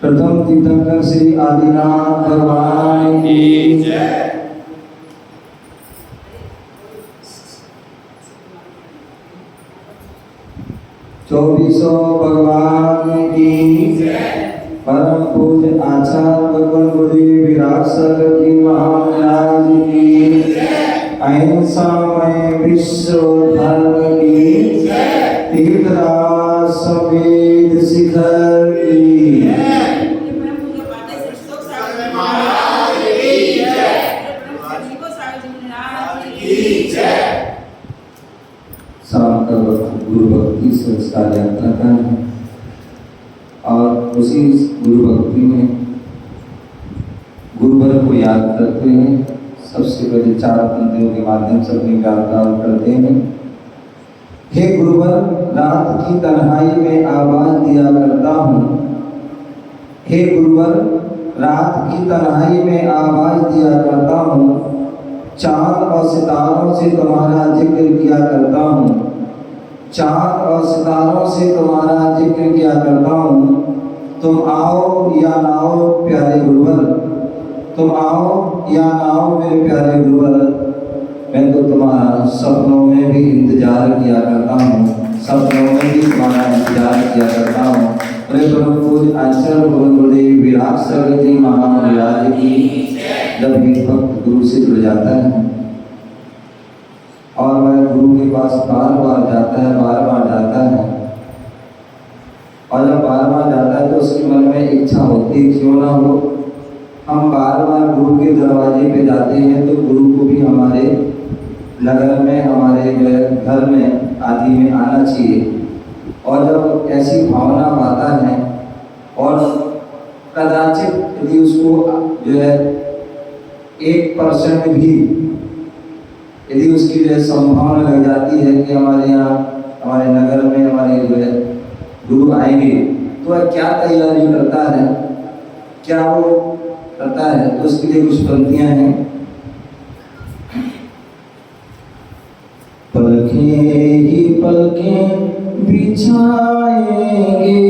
प्रथम तीर्थंकर श्री आदिनाथ भगवान की जय। चौबीसों भगवान की जय। परम पूज्य आचार्य भगवान गुरुदेव विराट सर जी महाराज की जय। अहिंसामय विश्व धर्म की जय। तीर्थराज समेत शिखर की जय। शाम का वक्त गुरु भक्ति संस्कार यात्रा का है और उसी गुरु भक्ति में गुरुवर को याद करते हैं। सबसे पहले 4 पंक्तियों के माध्यम से अपनी प्रार्थना करते हैं। हे गुरुवर, रात की तन्हाई में आवाज दिया करता हूँ। हे गुरुवर, रात की तन्हाई में आवाज दिया करता हूँ। चांद और सितारों से तुम्हारा जिक्र किया करता हूँ। चांद और सितारों से तुम्हारा जिक्र किया करता हूँ। तुम आओ या ना आओ प्यारे गुरुवर, तुम आओ या ना आओ मेरे प्यारे गुरुवर, मैं तो तुम्हारा सपनों में भी इंतजार किया करता हूँ। सपनों में भी तुम्हारा इंतजार किया करता हूँ। पूज्य आचार्य गुरुदेव विराट सर जी महाराज की जब एक भक्त गुरु से जुड़ जाता है और वह गुरु के पास बार बार जाता है, बार बार जाता है, और जब बार बार जाता है तो उसके मन में इच्छा होती है क्यों ना हो हम बार बार गुरु के दरवाजे पे जाते हैं तो गुरु को भी हमारे नगर में, हमारे घर में आदि में आना चाहिए। और जब ऐसी भावना पाता है और कदाचित यदि उसको जो है 1% भी यदि उसकी जो है संभावना लग जाती है कि हमारे यहाँ, हमारे नगर में हमारे जो है गुरु आएंगे, तो वह क्या तैयारी करता है, क्या वो करता है। तो उसके लिए कुछ पंक्तियां हैं। पलकें ही पलकें बिछाएंगे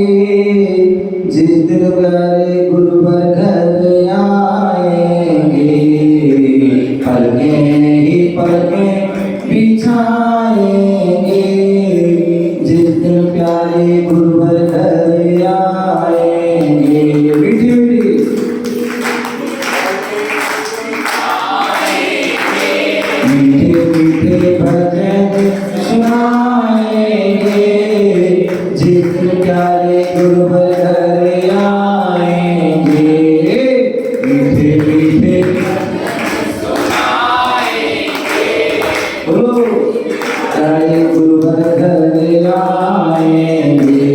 जिस दिन प्यारे गुरुवर घर आएंगे। पलकें ही पलकें बिछाएंगे जिस दिन प्यारे गुरुवर घर आएंगे। मीठी मीठी मीठे भजन सुनाएंगे जिस दिन प्यारे गुरुवर घर आएंगे। मीठे मीठे प्यारे गुरुवर घर आएंगे।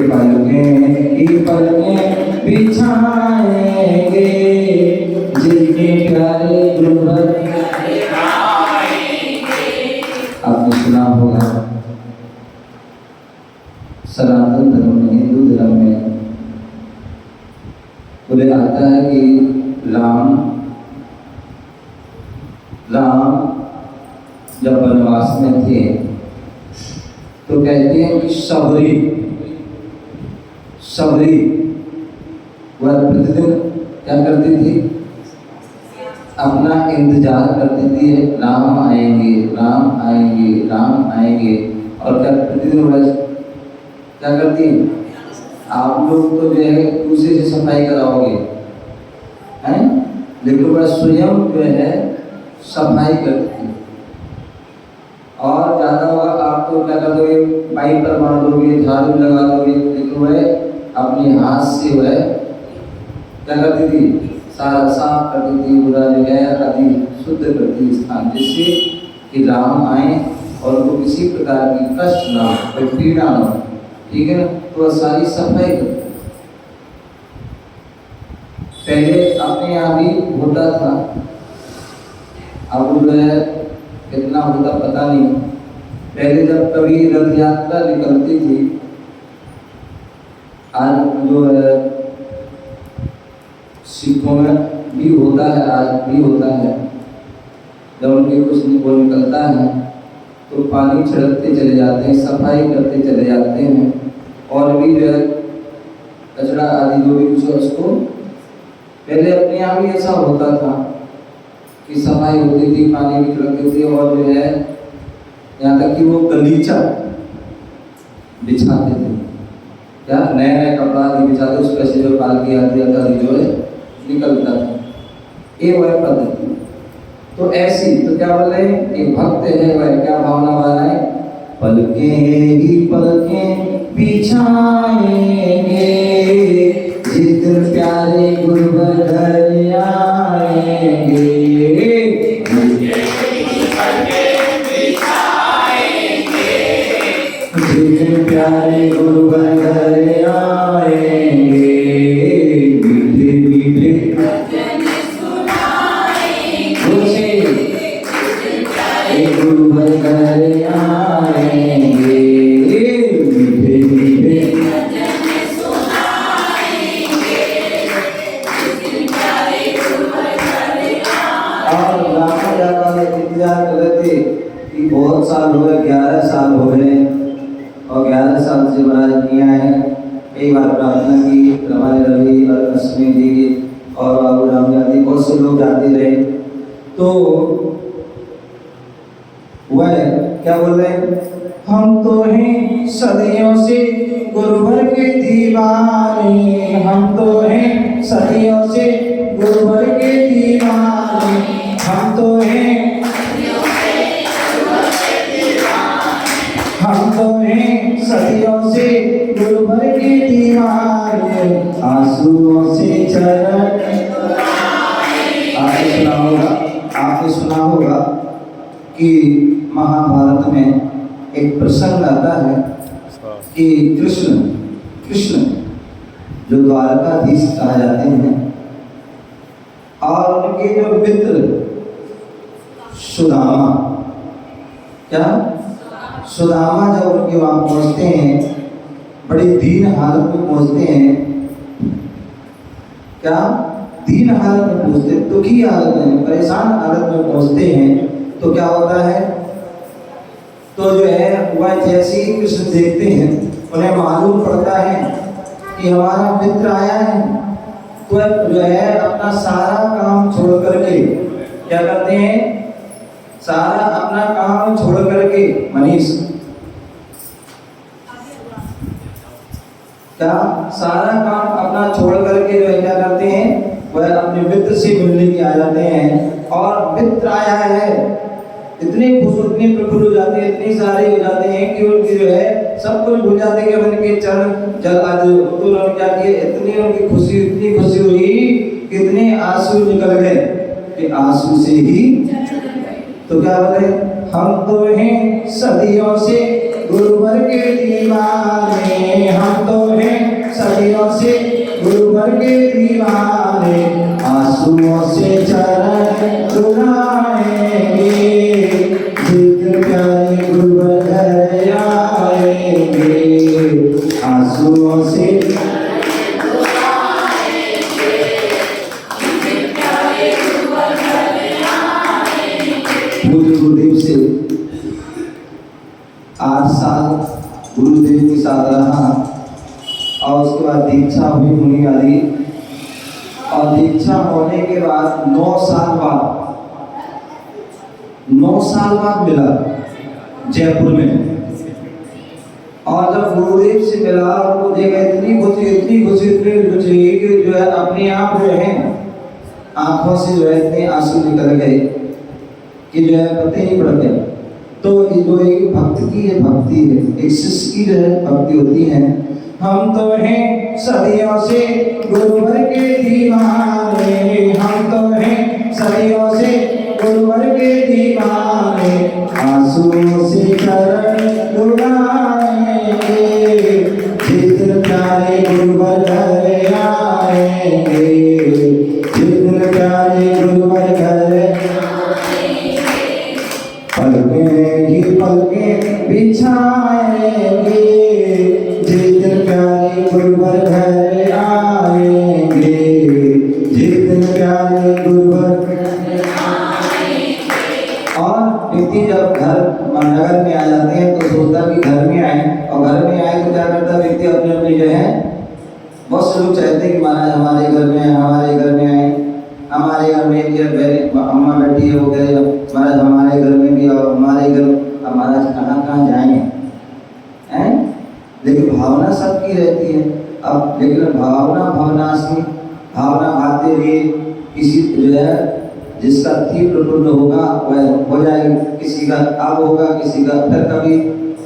पलकें ही पलकें बिछाएंगे जिनके प्यारे गुरुवर आपने सुना होगा सनातन धर्म में, हिंदू धर्म में बोले आता है कि राम जब वनवास में थे तो कहते हैं कि सबरी वह प्रतिदिन क्या करती थी, अपना इंतजार करती थी, राम आएंगे, राम आएंगे, राम आएंगे। और क्या प्रतिदिन वह क्या करती, आप लोग तो जो है दूसरे से सफाई कराओगे हैं, लेकिन वह स्वयं जो है सफाई करती थी। और ज़्यादा हुआ आप तो क्या कर दोगे, पाइप पर मार दोगे, झाड़ू लगा दोगे, लेकिन वह अपने हाथ से वह क्या करती थी, सारा साफ करती थी, पूरा जो है आदि शुद्ध करती स्थान, जिससे कि राम आए और उनको किसी प्रकार की कष्ट ना हो, पीड़ा ना हो। ठीक है ना, तो वह सारी सफाई करती। पहले अपने यहाँ भी होता था, अब जो है कितना होता पता नहीं। पहले जब कभी रथ यात्रा निकलती थी, आज जो है सिखों में भी होता है, आज भी होता है, जब उनके कुछ वो निकलता है तो पानी छिड़कते चले जाते हैं, सफाई करते चले जाते हैं, और भी जो है कचरा आदि जो भी कुछ है उसको, पहले अपने यहाँ भी ऐसा होता था कि सफाई होती थी, पानी भी रखते थे और जो है यहाँ तक कि वो गलीचा बिछाते थे, क्या नया नया कपड़ा आदि बिछाते, उस पर से जो पालकी आदि जो है निकलता था, ये वह पद्धति। तो ऐसी तो क्या बोल रहे हैं, एक भक्त है वह क्या भावना वाला है, पलके ही पलके बिछाएंगे जिस दिन प्यारे गुरुवर घर आएंगे, प्यारे गुरुवर घर आएंगे, मीठे मीठे प्यारे गुरुवर घर आएंगे, मीठे मीठे और रामा जाता इंतजार कर रहे थे कि बहुत साल हो गए, 11 साल हो गए और 11 साल से महाराज नहीं आए। कई बार प्रार्थना की, हमारे रवि और लक्ष्मी जी और बाबू राम आदि बहुत से लोग जाते रहे, तो वह क्या बोल रहे हैं, हम तो हैं सदियों से गुरुवर के दीवाने, हम तो हैं सदियों से गुरुवर के दीवाने, हम तो हैं सदियों से गुरुवर के दीवाने, आंसुओं से चरण आपने सुना होगा कि महाभारत में एक प्रसंग आता है कि कृष्ण जो द्वारकाधीश कहा जाते हैं और उनके जो मित्र सुदामा, क्या सुदामा जब उनके वहां पहुंचते हैं, बड़ी दीन हालत में पहुंचते हैं, क्या दीन हालत में पहुंचते, दुखी हालत में, परेशान हालत में पहुंचते हैं, तो क्या होता है, तो जो है वह जैसे ही कृष्ण देखते हैं उन्हें मालूम पड़ता है कि हमारा मित्र आया है, तो जो है अपना सारा काम छोड़ करके क्या करते हैं, सारा अपना काम छोड़ करके, मनीष क्या सारा काम अपना छोड़ करके जो है क्या करते हैं, वह अपने मित्र से मिलने के आ जाते हैं, और मित्र आया है इतने खुश, इतने प्रफुल्ल हो जाते हैं, इतने सारे हो जाते हैं कि उनकी जो है सब कुछ भूल जाते हैं कि उनके चरण जल आदि उन्होंने क्या किया, इतनी उनकी खुशी, इतनी खुशी हुई कि इतने आंसू निकल गए कि आंसू से ही, तो क्या बोले, हम तो हैं सदियों से गुरुवर के दीवाने, हम तो हैं सदियों से गुरुवर के दीवाने, आंसुओं से चरण रुलाएंगे जिस प्यारे गुरुवर घर आएंगे, आंसुओं से गुरुदेव से 8 साल गुरुदेव के साथ रहा और उसके बाद दीक्षा हुई मुनि वाली, और दीक्षा होने के बाद 9 साल बाद मिला जयपुर में, और जब गुरुदेव से मिला उनको देखा, इतनी खुशी कि जो है अपने आप जो है आंखों से जो है इतने आंसू निकल गए कि जो है पता नहीं पड़ गया। तो जो एक भक्त की ये भक्ति है, एक शिष्य की जो है भक्ति होती है, हम तो हैं सदियों से गुरुवर के दीवाने, हम तो हैं सदियों से गुरुवर के दीवाने, आंसुओं से चरण रुलाएंगे जिस दिन प्यारे गुरुवर घर आएंगे, जिस दिन प्यारे गुरुवर घर पलके बिछाएंगे जिस दिन प्यारे गुरुवर घर आएंगे, जिस दिन प्यारे गुरुवर। और व्यक्ति जब नगर में आ जाते हैं तो सोचता कि घर में आए, और घर में आए तो क्या करता व्यक्ति अपने जो है बहुत महाराज हमारे घर में आए, हमारे घर में आए, हमारे घर में एक अम्मा बैठी है, वो कह रही महाराज हमारे घर में भी आओ, हमारे घर। अब महाराज कहाँ कहाँ जाएंगे हैं? लेकिन भावना सबकी रहती है। अब लेकिन भावना भावनासी, भावना भाते हुए किसी जो है जिसका तीव्र पुण्य होगा वह हो जाएगी, किसी का अब होगा, किसी का फिर कभी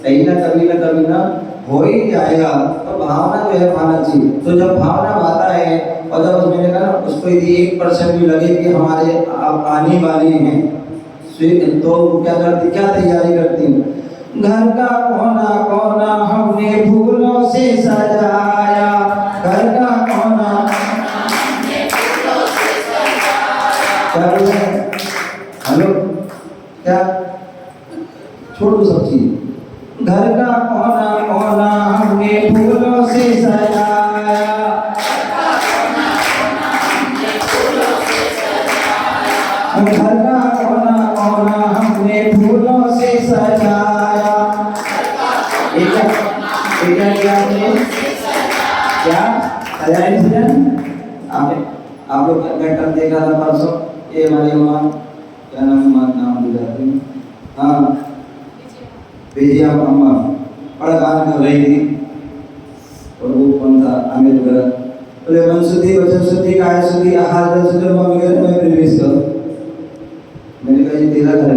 कभी ना हो ही जाएगा। तो भावना जो है भावना चाहिए। तो जब भावना भाता है और जब उसमें कहा उसको यदि 1% भी लगे कि हमारे आप आने वाले हैं तो क्या करती, क्या तैयारी करती? घर का कोना कोना हमने फूलों से सजाया, घर का कोना हमने फूलों से सजाया। हेलो, क्या छोड़ दो सब चीज। घर का कोना कोना हमने फूलों से सजाया, घर का कोना कोना हमने फूलों से सजाया। क्या सजाया? आप लोग मैं कल देखा था परसों, ये हमारी अम्मा, क्या नाम बुलाते हैं, हाँ विजया अम्मा बड़ा गान कर रही थी। और वो कौन था? अमित भरत बोले वंशुद्धि वचन शुद्धि काय शुद्धि आहार जल शुद्धि मम्मी कहते मैं प्रवेश करो। मैंने कहा ये तेरा घर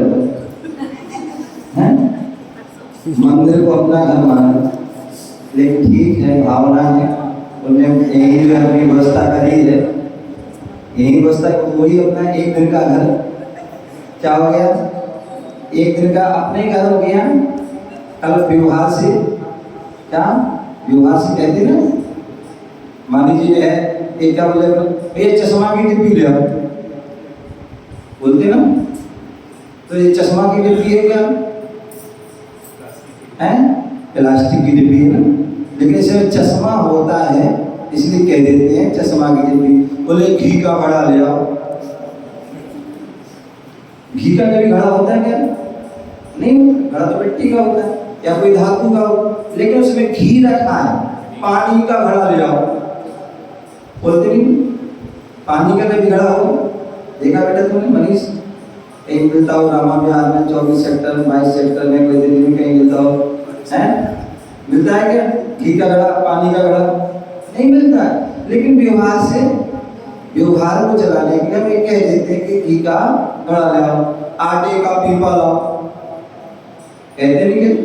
है, मंदिर को अपना घर माना, लेकिन ठीक है भावना है, उन्हें यही अपनी व्यवस्था करी है, यही व्यवस्था वही अपना एक दिन का घर क्या हो गया, एक दिन का अपने घर हो गया। कल विवाह से क्या विवाह से कहते ना, मान लीजिए है एक क्या बोले ये चश्मा की डिब्बी ले आओ, बोलते ना, तो ये चश्मा की डिब्बी है क्या है? प्लास्टिक की डिब्बी है ना, लेकिन इसमें चश्मा होता है इसलिए कह देते हैं चश्मा की डिब्बी। बोले घी का घड़ा ले आओ, घी का कभी घड़ा होता है क्या? नहीं, घड़ा तो मिट्टी का होता है या कोई धातु का हो, लेकिन उसमें घी रखा है। पानी का घड़ा ले आओ, बोलते नहीं पानी का कभी घड़ा हो? देखा बेटा तुमने मनीष? कहीं मिलता हो रामा विहार में 24 सेक्टर 22 सेक्टर में कोई दिल्ली में कहीं मिलता हो है? मिलता है क्या घी का घड़ा, पानी का घड़ा? नहीं मिलता है। लेकिन व्यवहार से व्यवहार को चलाने के लिए हम ये कह देते हैं कि घी का घड़ा ले आओ, आटे का पीपा लाओ, कहते नहीं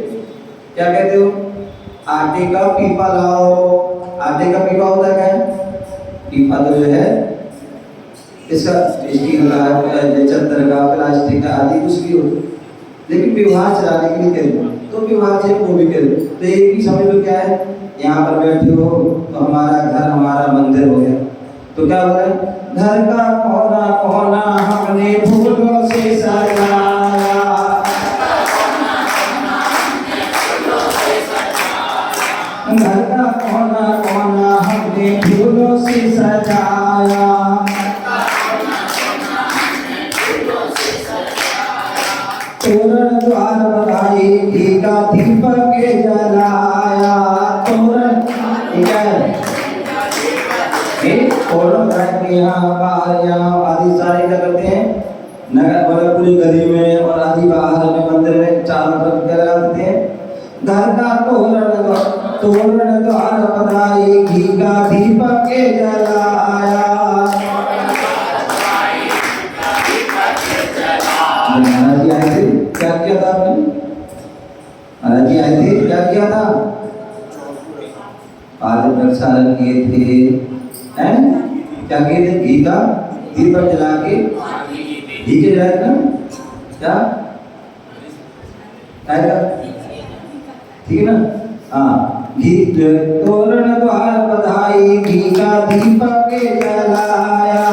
क्या कहते हो? आटे का पीपा लाओ। आटे का पीपा होता है क्या? पीपा तो जो है इसका स्टील का, चद्दर का, प्लास्टिक का आदि कुछ भी हो, लेकिन विवाह चलाने के लिए करें तो विवाह से वो भी करें। तो एक भी समझ लो क्या है, यहाँ पर बैठे हो तो हमारा घर हमारा मंदिर हो गया। तो क्या बोला? घर का कोना कोना हमने फूलों से सजाया, घर का कोना कोना हमने फूलों से सजाया, तोरण द्वार बनाई घी का दीपक जलाया, तोरण आदि सारे क्या करते हैं नगर पूरी गली में और आदि बाहर में मंदिर में चारों तरफ क्या लगा देते हैं? घर का तोरण द्वार बनाई घी का दीपक जलाया। महाराज जी आए थे, क्या किया था आपने? महाराज जी आए थे, क्या किया था? पाद प्रक्षालन किए थे, हैं? क्या किए थे? घी का दीपक जला के, घी के जलाए ना क्या आएगा? ठीक है ना? हाँ, घी तोरण द्वार बधाई घी का दीपक जलाया,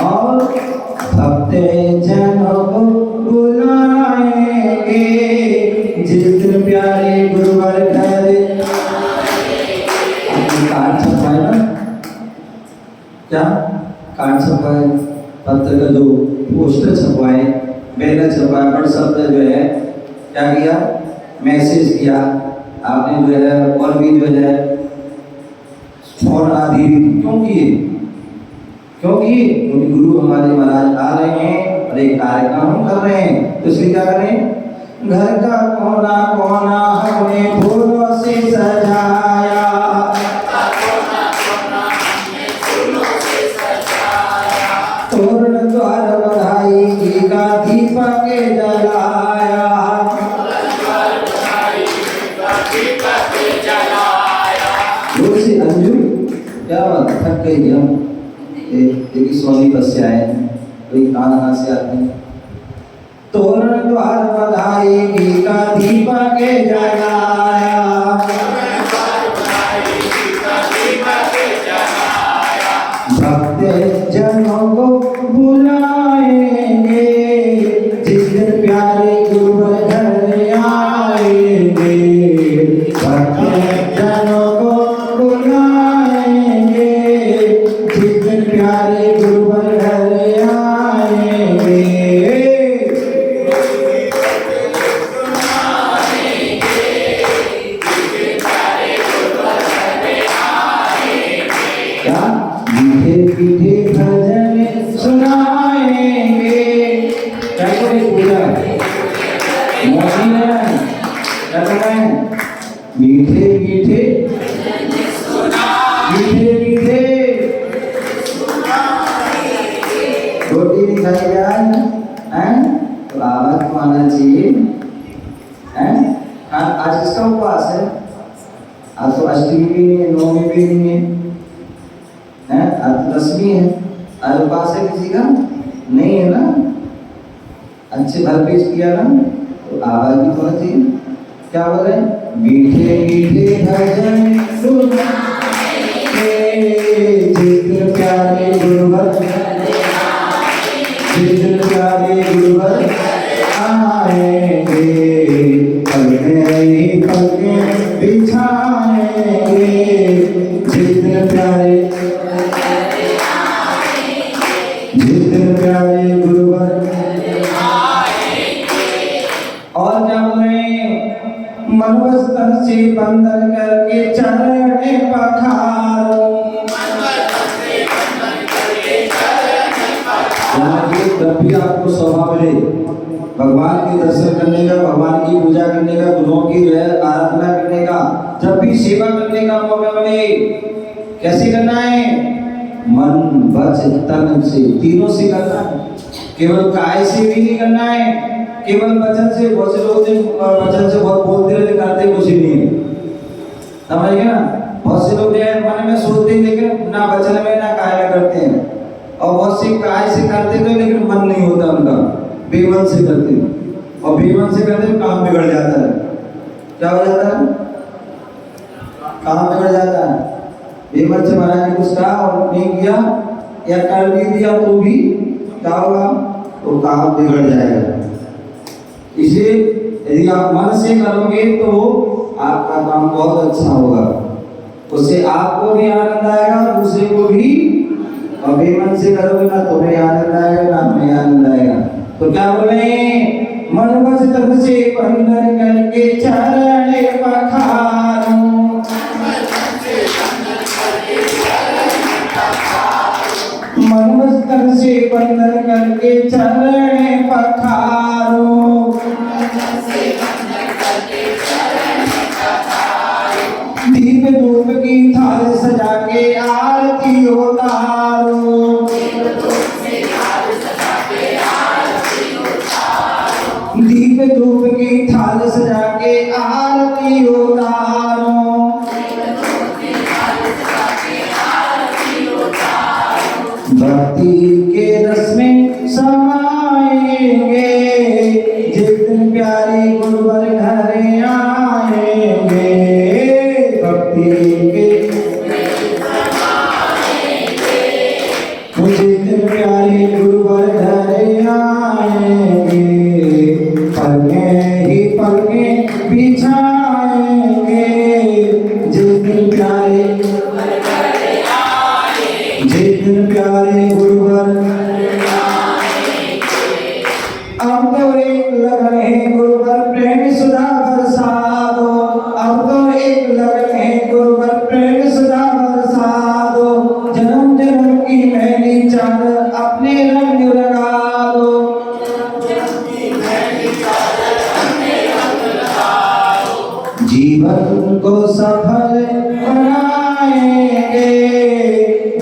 और भक्त जनों को बुलाएंगे जिस दिन प्यारे गुरुवर घर। कार्ड छपवाए ना, क्या कार्ड छपवाए, पत्र का जो पोस्टर छपवाए, बैनर छपवाए, व्हाट्सएप पे जो है क्या किया? मैसेज किया आपने जो है और भी जो है फोन आदि क्यों किए? क्योंकि गुरु हमारे महाराज आ रहे हैं और एक कार्यक्रम हम कर रहे हैं, तो इसलिए क्या करें? घर का कोना कोना हमने फूलों से सजाया, तोरण द्वार बधाई घी का दीपक जलाया, से अंजू क्या बात, थक गई हम। देखिए सोनी बस से आए हैं, कोई कहाँ से आते हैं। तोरण द्वार बधाई घी का दीपक जलाया, भक्त जनों को बुलाएंगे, जिस दिन प्यारे गुरुवर घर आएंगे, भक्त जनों को बुलाएंगे, जिस दिन प्यारे गुरुवर घर आएंगे। क्या मीठे मीठे भजन सुनाएंगे, कैसे पूजा मोदी है क्या कर रहे हैं? मीठे मीठे मीठे मीठे रोटी नहीं खाई जाए, तो आवाज तो आना चाहिए हैं? आज किसका उपवास है? आज तो अष्टमी भी नहीं है, नवमी भी नहीं है, आज तो दसवीं है। आज उपवास है किसी का? नहीं है ना? अच्छे भर पेश किया ना, तो आवाज भी होना चाहिए। क्या बोल रहे हैं? मीठे मीठे भजन सुनाएंगे, जिस प्यारे गुरुवर, जिस प्यारे गुरुवर आएंगे, पलकें पलकें बिछाएंगे, जिस प्यारे गुरुवर। और क्या बोले? मनवस्तर से बंधन करके चरण पखारो, जब भी आपको सौभाग्य मिले भगवान के दर्शन करने का, भगवान की पूजा करने का, गुरुओं की जो है आराधना करने का, जब भी सेवा करने का मौका मिले, कैसे करना है? मन वचन तन से, तीनों से करना है। केवल काय से भी नहीं करना है, केवल वचन से। बहुत से लोग वचन से बहुत बोलते रहते, करते कुछ नहीं है, समझ गए ना? बहुत से लोग मन में सोचते लेकिन ना वचन में ना काय में करते हैं, और बहुत से काय से करते थे लेकिन मन नहीं होता उनका, बेमन से करते, और बेमन से करते काम बिगड़ जाता है। क्या हो जाता है? काम बिगड़ जाता है। बेमन से महाराज ने कुछ कहा और नहीं किया या कर भी दिया तो भी क्या होगा? तो काम बिगड़ जाएगा। इसलिए यदि आप मन से करोगे तो आपका काम बहुत अच्छा होगा, उससे आपको भी आनंद आएगा, दूसरे को भी। और बेमन से करोगे ना तुम्हें आनंद आएगा ना हमें आनंद आएगा। तो क्या बोले? मन वचन से बंधन करके चरण पखारो, मन वचन से बंधन करके चरण पखारो, दीप धूप की थाल सजा के आरती उतारो, दीप धूप की थाल सजा के आरती उतारो, भक्ति के रस में समाएंगे, जिस दिन प्यारे गुरुवर घर आएंगे, भक्ति के जिस दिन प्यारे गुरुवर घर आएंगे, पलकें ही पलकें बिछाएंगे, जिस दिन प्यारे गुरुवर। अब तो एक लगन है गुरुवर प्रेम सुधा बरसा दो, अब तो जीवन को सफल बनाएंगे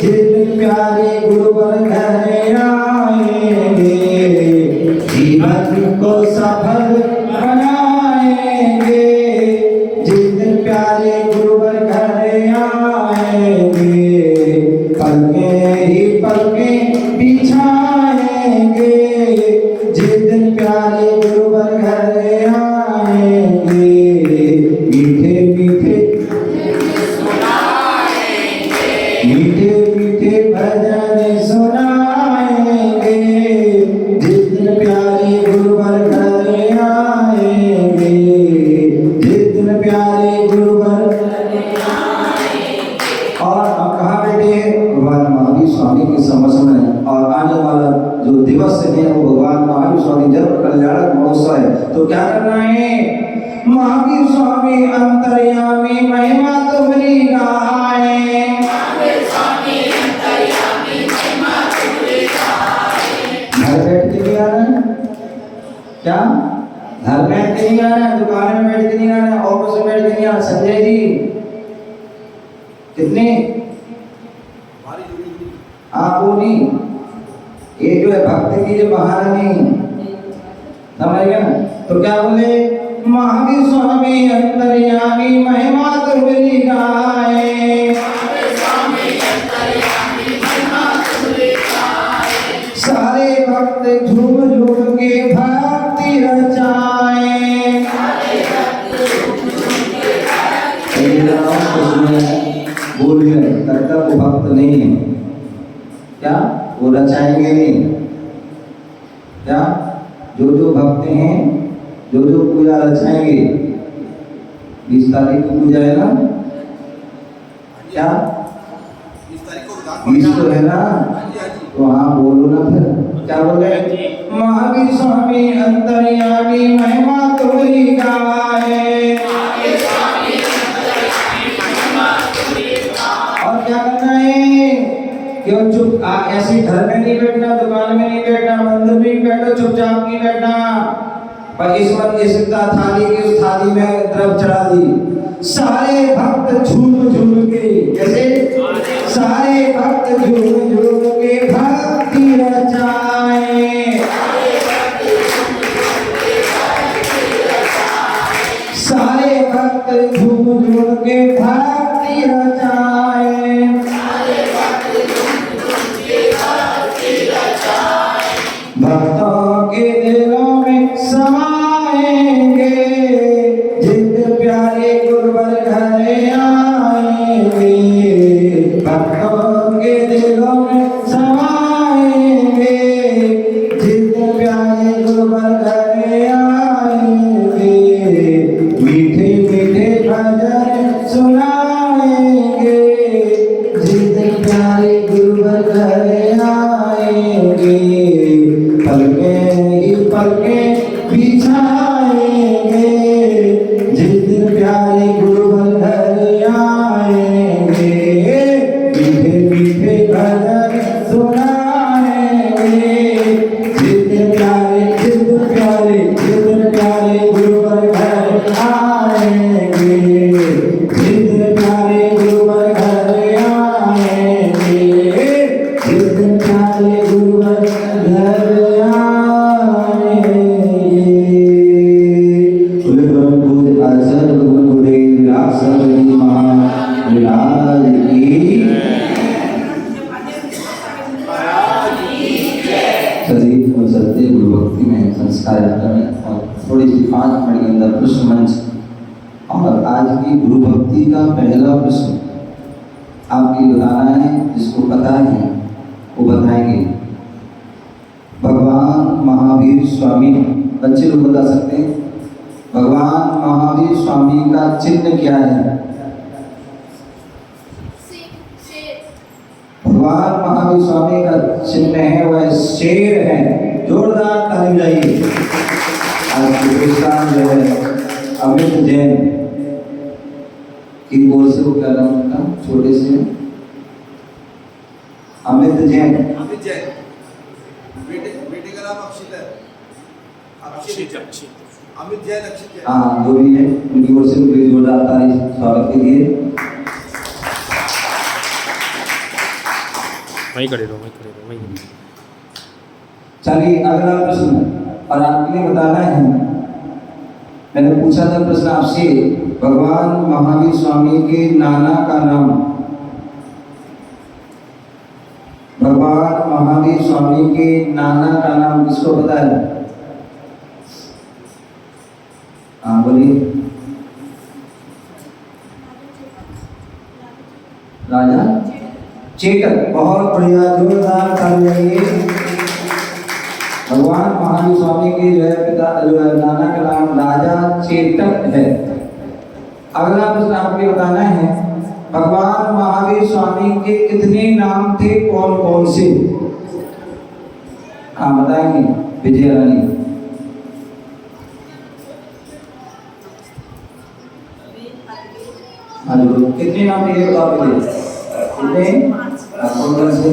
जिस दिन प्यारे गुरुवर घर आएंगे। जीवन को सफल बनाएंगे जिस दिन प्यारे गुरुवर घर आएंगे। पलकें ही पलकें बिछाएंगे जिस दिन प्यारे गुरुवर घर आएंगे। मीठे मीठे मीठे मीठे भजन सुनाएंगे जिस दिन प्यारे गुरुवर घर आएंगे। जिस दिन प्यारे गुरुवर और हम कहाँ बैठे हैं? भगवान महावीर स्वामी के समक्ष में, और आने वाला जो दिवस है वो भगवान महावीर स्वामी जन्म कल्याणक महोत्सव है। तो क्या करना है? महावीर स्वामी अंतर्यामी महिमा तुम्हारी गाए। घर बैठ के नहीं आना, क्या घर बैठ के नहीं आना, दुकान में बैठ के नहीं आना, ऑफिस में बैठ के नहीं आना। संजय जी कितने आप वो नहीं, ये जो है भक्त की जो बहाना नहीं, समझ गया? तो क्या बोले? महावीर स्वामी अंतर्यामी महिमा तुम्हारी गाए। सारे भक्त झूम झूम के भक्ति रचाए। बोल रहे करता वो भक्त नहीं है, क्या वो रचाएंगे नहीं? क्या जो भक्त हैं जो पूजा रचाएंगे? 20 तारीख को पूजा है ना? क्या 20 तो है ना? तो हाँ बोलो ना फिर, क्या बोले? महावीर स्वामी अंतर्यामी महिमा तुम्हारी गाए। और क्या करना है? क्यों चुप ऐसे घर में नहीं बैठना, दुकान में नहीं बैठना, मंदिर में नहीं बैठो, चुपचाप नहीं बैठना। पर इस थाली की उस थाली में द्रव चढ़ा दी। सारे भक्त झूम झूम के, कैसे? सारे भक्त झूम झूम के भक्ति रचाए। सारे भक्त झूम झूम के भक्ति रचाए। भक्तों के दिलों में समाएंगे जिस दिन प्यारे गुरुवर घर आएंगे। भक्तों के दिलों में समाएंगे जिस दिन प्यारे गुरुवर घर आएंगे। मीठे मीठे भजन सुनाएंगे जिस दिन प्यारे गुरुवर घर आएंगे। पलकें ही पलकें बिछाएंगे जिस दिन प्यारे गुरुवर घर आएंगे। मीठे मीठे भजन सुनाएंगे जिस दिन प्यारे गुरुवर घर आएंगे। जिस दिन प्यारे गुरुवर घर आएंगे। जिस दिन प्यारे गुरुवर घर संस्कार में और थोड़ी सी 5 मिनट के अंदर प्रश्न मंच। और आज की गुरु भक्ति का पहला प्रश्न आपकी बताना है, जिसको पता है वो बताएंगे। भगवान महावीर स्वामी, बच्चे लोग बता सकते हैं, भगवान महावीर स्वामी का चिन्ह क्या है? भगवान महावीर स्वामी का चिन्ह है वह शेर है। जोरदार ताली बजाइए। आज हिंदुस्तान जो है अमित जैन की ओर से, वो क्या नाम उनका छोटे से? अमित जैन। बेटे का नाम अक्षित है। अमित जैन अक्षित हाँ जो भी है उनकी ओर से उनके जोरदार ताली स्वागत के लिए। वहीं खड़े रहो वहीं। चलिए अगला प्रश्न और आपके लिए बताना है। मैंने पूछा था प्रश्न आपसे, भगवान महावीर स्वामी के नाना का नाम, भगवान महावीर स्वामी के नाना का नाम किसको पता है? हाँ बोलिए। राजा चेतक, बहुत बढ़िया, जोरदार ताली बजाइए। भगवान महावीर स्वामी के जो है पिता जो है नाना का नाम राजा चेतक है। अगला प्रश्न आपको बताना है, भगवान महावीर स्वामी के कितने नाम थे, कौन कौन से? हाँ बताएंगे विजय रानी। हाँ जरूर, कितने नाम थे ये बताओ पहले। कितने? कौन कौन से?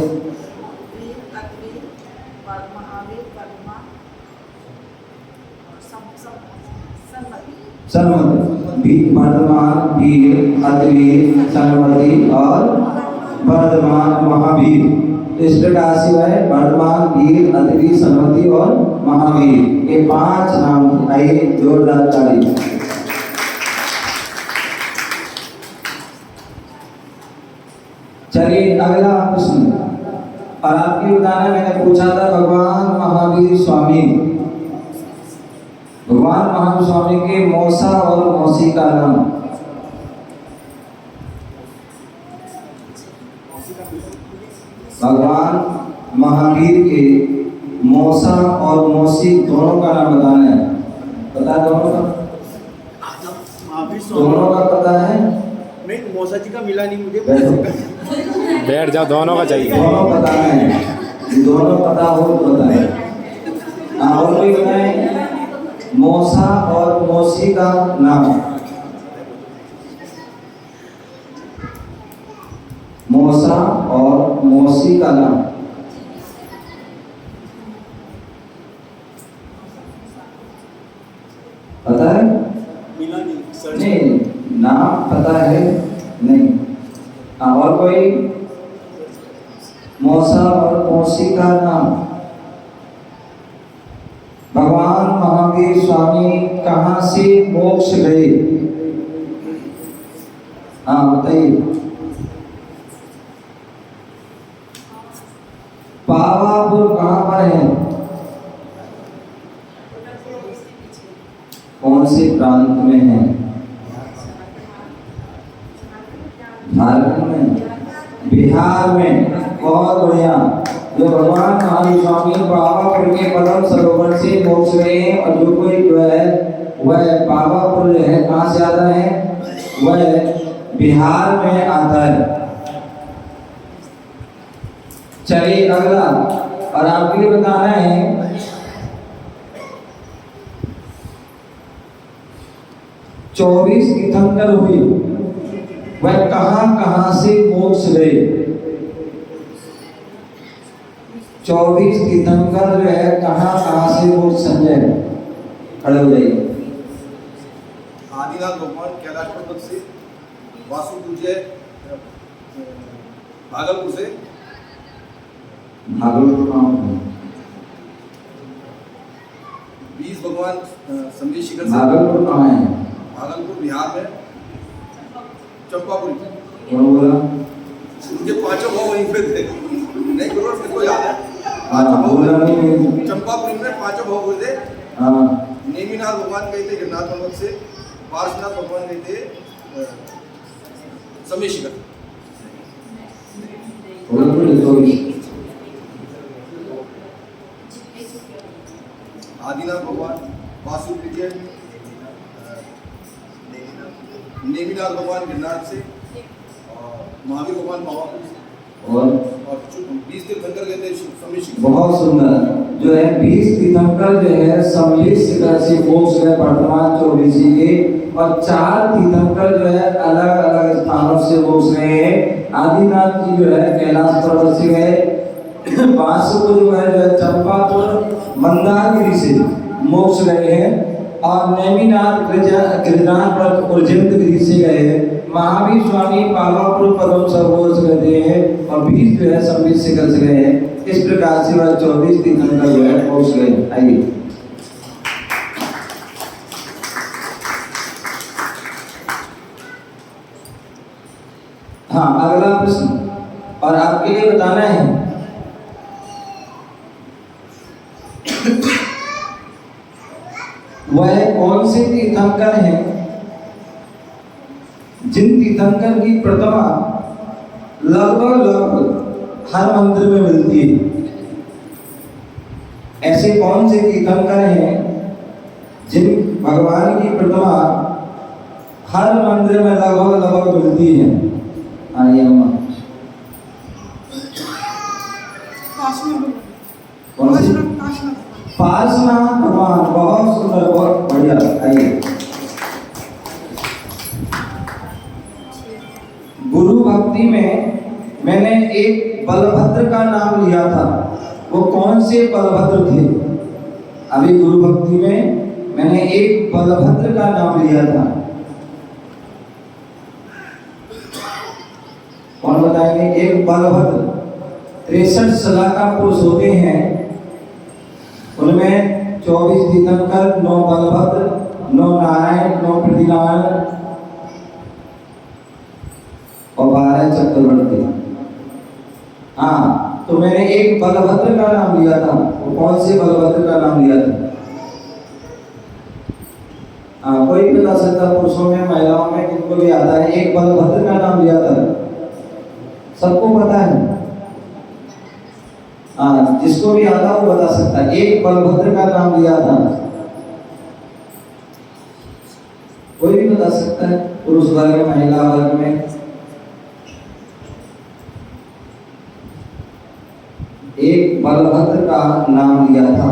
सन्मति, वर्धमान, वीर, अतिवीर, सन्मति और वर्धमान महावीर। इस प्रकार से है वर्धमान, वीर, अतिवीर, सन्मति और महावीर, ये 5 नाम। आइए जोरदार ताली। चलिए अगला प्रश्न और आपकी बताना, मैंने पूछा था भगवान महावीर स्वामी, भगवान महावीर स्वामी के मौसा और मौसी का नाम। भगवान महावीर के मौसा और मौसी दोनों का नाम बताना है। पता है दोनों का? दोनों का पता है? नहीं, मौसा जी का मिला नहीं मुझे। बैठ जाओ, दोनों का चाहिए। दोनों पता है, दोनों पता हो तो बताए। हाँ और कोई बताए? मौसा और मौसी का नाम। मौसा और मौसी का नाम पता है? मिला नहीं सर। नहीं, नाम पता है नहीं। हाँ और कोई? मौसा और मौसी का नाम। भगवान महावीर स्वामी कहाँ से मोक्ष गए? हाँ बताइए। पावापुर कहाँ पर है? कौन से प्रांत में है? झारखंड में, बिहार में। बहुत बढ़िया। जो भगवान महावीर स्वामी पावापुर के परम सरोवर से मोक्ष गए हैं, और जो कोई जो है वह पावापुर जो है कहाँ से आता है? वह बिहार में आता है। चलिए अगला और आपके लिए बताना है, 24 तीर्थंकर हुए, वह कहाँ से मोक्ष गए? 24 तीर्थंकर जो है कहाँ से मोक्ष संजय? खड़े हो जाइए। आदिनाथ भगवान कैलाश पर्वत से, वासुदेव जय भागलपुर से, भागलपुर में 20 भगवान संगीत शिखर से। भागलपुर कहाँ है? भागलपुर बिहार में, चंपापुरी। कौन बोला? उनके 5 भाव वहीं पे थे। नहीं करोड़ किसको याद है? हाँ बोला नहीं। चंपापुरी में 5 भाव हुए थे। हाँ नेमिनाथ भगवान गए थे गिरनाथ पर्वत से, पार्श्वनाथ भगवान गए थे समय शिखर। आदिनाथ भगवान वासुदेव, नेमिनाथ भगवान गिरनाथ से, और महावीर भगवान पावापुर से, और 20 तीर्थंकर गए थे समय शिखर। बहुत सुंदर। जो है 20 तीर्थंकर जो है सम्मिलित शिखर से मोक्ष गए वर्तमान 24 के, और 4 तीर्थंकर जो है अलग अलग स्थानों से मोक्ष गए हैं। आदिनाथ जी जो है कैलाश पर्वत से गए, बासुपुर जो है चंपापुर मंदारगिरी से मोक्ष गए हैं, और नेमिनाथ गिरनार पर उज्जैन गिरी से गए, महावीर स्वामी पावापुर पदम सरोवर से गए हैं और 20 जो है संबित शिखर से गए हैं। इस प्रकार से वह 24 तीर्थंकर जो है पहुंच गए। आइए हाँ, अगला प्रश्न और आपके लिए बताना है वह कौन से तीर्थंकर हैं जिन तीर्थंकर की प्रतिमा लगभग हर मंदिर में मिलती है। ऐसे कौन से तीर्थंकर हैं जिन भगवान की प्रतिमा हर मंदिर में लगभग मिलती है? आइए अम्मा, पार्श्वनाथ भगवान, बहुत सुंदर, बहुत बढ़िया। आइए, गुरु भक्ति में मैंने एक बलभद्र का नाम लिया था, वो कौन से बलभद्र थे? अभी गुरु भक्ति में मैंने एक बलभद्र का नाम लिया था, कौन बताएंगे? एक बलभद्र 63 सलाह का पुरुष होते हैं, उनमें 24 तीर्थंकर, 9 बलभद्र, 9 नारायण, 9 पृथ्वीनारायण और 12 चक्रवर्ती। हाँ, तो मैंने एक बलभद्र का नाम लिया था, वो कौन से बलभद्र का नाम लिया था? हाँ, कोई बता सकता? पुरुषों में, महिलाओं में, किनको भी आता है? एक बलभद्र का नाम लिया था, सबको पता है? हाँ, जिसको भी आता वो बता सकता है। एक बलभद्र का नाम लिया था, कोई भी बता सकता है? पुरुष वर्ग में, महिला वर्ग में। एक बलभद्र का नाम लिया था।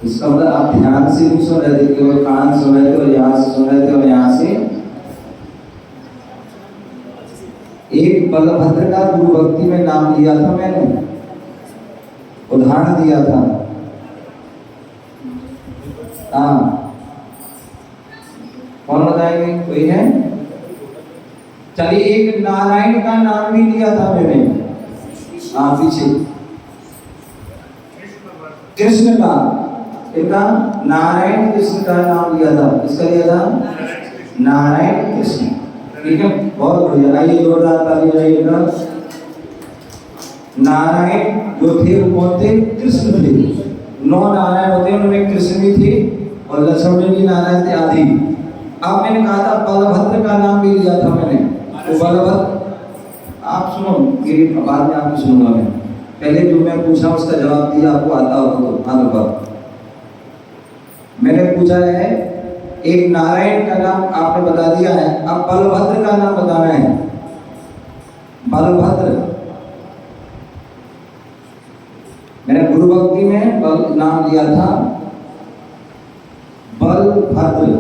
इसका मतलब आप ध्यान से नहीं सुन रहे थे, केवल कान सुन रहे थे और यहाँ से सुन रहे थे और यहाँ से। एक बलभद्र का गुरु भक्ति में नाम लिया था मैंने, उदाहरण दिया था। हाँ, कौन बताएंगे? कोई है? चलिए, एक नारायण का नाम भी लिया था मैंने। हाँ, पीछे कृष्ण का, इनका नारायण कृष्ण का नाम लिया था। किसका लिया था? नारायण कृष्ण। ठीक है, बहुत बढ़िया। आइए जोरदार ताली बजाइएगा। नारायण जो थे वो कौन थे? कृष्ण थे। 9 नारायण होते हैं, उनमें कृष्ण भी थे और लक्ष्मण भी नारायण थे आदि। अब मैंने कहा था बलभद्र का नाम भी लिया था मैंने, तो बलभद्र, आप सुनो, मेरी बाद में आपकी सुनूंगा मैं। पहले जो मैं पूछा उसका जवाब दिया, आपको आता हो तो हाँ बात। मैंने पूछा है, एक नारायण का नाम आपने बता दिया है, अब बलभद्र का नाम बताना है। बलभद्र, मैंने गुरु भक्ति में बल नाम लिया था, बलभद्र।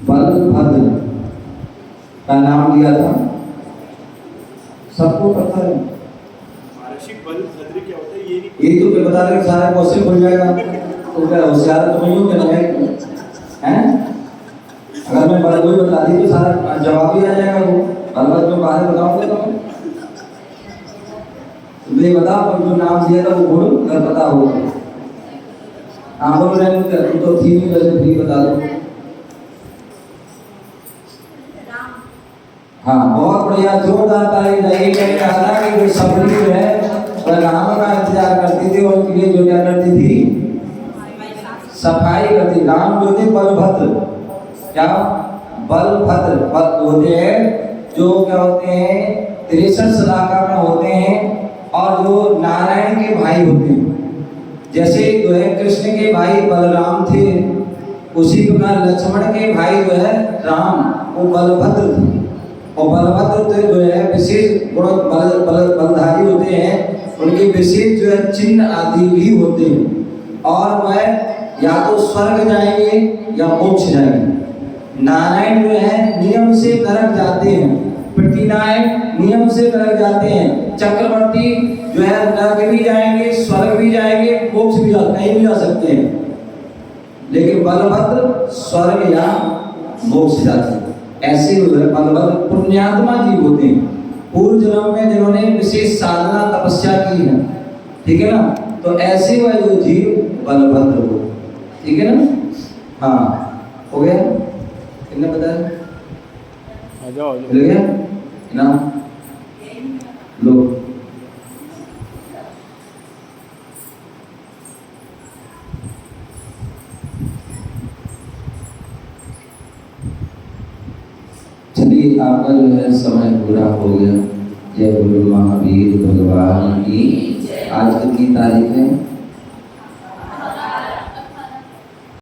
बलभद्र का नाम लिया था, सबको पता है। बलभद्र क्या होता है ये नहीं? ये तो क्या बता रहे, सारा क्वेश्चन खुल जाएगा। तो क्या होशियार तो नहीं हो क्या हैं? अगर मैं बल कोई बता दी तो सारा जवाब ही आ जाएगा। वो बलभद्र में बाहर बताऊंगा तो मुझे बता, पर जो नाम दिया था वो बोलो अगर पता हो। हाँ बोल रहे हैं, तो थी नहीं, वैसे भी बता दो। हाँ, बहुत बढ़िया, जोरदार ताली बजाइए। मैंने कहा था कि जो सबरी जो है वह राम का इंतजार करती थी और उनके लिए जो क्या करती थी? सफाई करती। राम जो थे बलभद्र, क्या बलभद्र होते हैं, जो क्या होते हैं 63 सलाखा में होते हैं और जो नारायण के भाई होते हैं। जैसे जो है कृष्ण के भाई बलराम थे, उसी प्रकार लक्ष्मण के भाई जो है राम, वो बलभद्र थे। और बलभद्र तो जो है विशेष गुण बलधारी होते हैं, उनके विशेष जो है चिन्ह आदि भी होते हैं और वह या तो स्वर्ग जाएंगे या मोक्ष जाएंगे। नारायण जो है नियम से नरक जाते हैं, प्रतिनायक नियम से नरक जाते हैं, चक्रवर्ती जो है नरक भी जाएंगे, स्वर्ग भी जाएंगे, मोक्ष भी कहीं भी जा सकते हैं, लेकिन बलभद्र स्वर्ग या मोक्ष जाते हैं। ऐसे बलभद्र पुण्यात्मा जीव होते हैं, पूर्व जन्म में जिन्होंने विशेष साधना तपस्या की है, ठीक है ना, तो ऐसे वह जो जीव बलभद्र हो, ठीक है ना। हाँ हो गया, कितने बताया, आ जाओ मिल गया ना, लो चलिए, आपका जो है समय पूरा हो गया। जय गुरु महावीर भगवान की। आज की तारीख है